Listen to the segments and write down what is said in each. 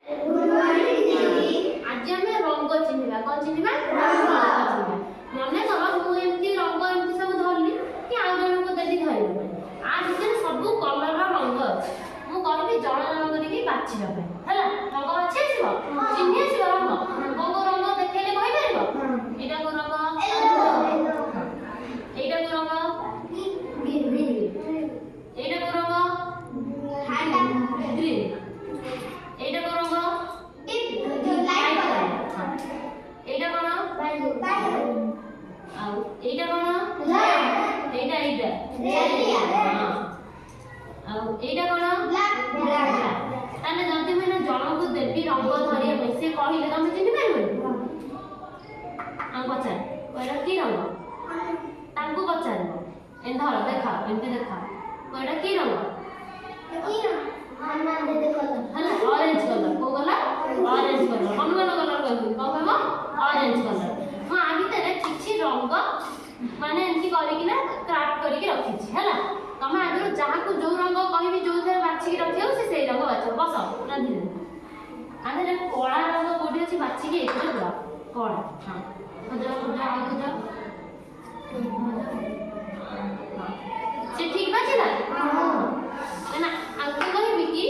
आज आम रंग चिन्हवा कौन चिन्हवा रंग मन कर मुझे रंग एमती सब धरली कि आउ जन को देली धरल आ भितर सब कलर रंग अच्छे मुझे कहबी जन जन करके बाछिबा है रंग बाछी आसो चिन्ह आसो रंग कौ रंग देखले कहीपर एटा को रंग एटा को रंग एटा को रंग ग्रीन एटा को रंग এইটা কোন আউ এইটা কোন এইটা এইটা আউ এইটা কোন তাহলে যদি মই না জনକୁ দেবি রঙ ধরিয়া বেশি কহিলে তুমি চিনি পাইবনি আউ পচার ওইটা কি রঙ তাଙ୍କୁ পচারব এন ধর দেখা এমতি দেখা ওইটা কি রঙ ହେଲା ଅରେଞ୍ଜ କଲର କୋଉ colour orange colour Hanuman colour କହିବି କଣ କହିବ ଅରେଞ୍ଜ କଲର ମୁଁ ଆ ଭିତରେ କିଛି ରଙ୍ଗ ମାନେ ଏମିତି କରିକି ନା କ୍ରାଫ୍ଟ କରିକି ରଖିଛି ହେଲା ତମେ ଆଗରୁ ଯାହାକୁ ଯୋଉ ରଙ୍ଗ କହିବି ଯୋଉଥିରେ ବାଛିକି ରଖିବ ସେ ସେଇ ରଙ୍ଗ ବାଛିବ ବସ ରାନ୍ଧିଲେ ଆଧରେ କଳା ରଙ୍ଗ କୋଉଠି ଅଛି ବାଛିକି ଏଥିରେ ପୁରା କଳା ହଁ ଖୋଜ ଖୋଜ ଆଉ ଖୋଜ ସେ ଠିକ ବାଛିଲା ନା आगे कहबी कि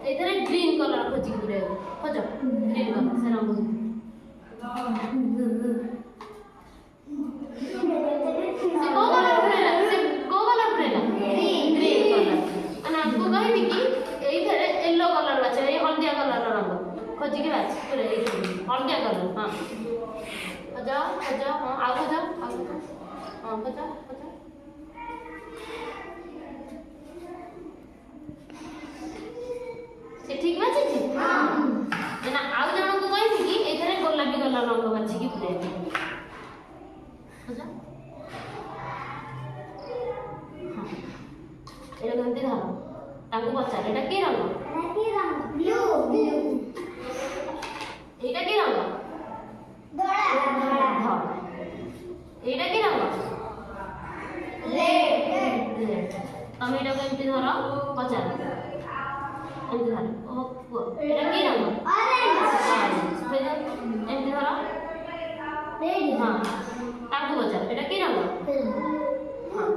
एथरे ग्रीन कलर खोजी के रे खोज ग्रीन कलर से रंग से को कलर प्रेला ग्रीन कलर अन आपको कहबी कि एथरे येलो कलर बाछ ए हल्दिया कलर रंग खोजी के बाछ पूरे हल्दिया कलर हां खोज खोज हां आ खोज हां खोज खोज से ठीक बाछी हां ना आउ जन को कहबी कि एथरे गोलापी कलर रंग बाछी कि पुरे बुझा हां एटा गंती धर ताको पचार एटा की रंग ब्लू एटा की रंग धड़ा एटा की रंग रेड तमे एटा गंती धर पचार एमती धर ओ एटा की रंग ऑरेंज एमती धर रेड हां ताकू बचा एटा की रंग हां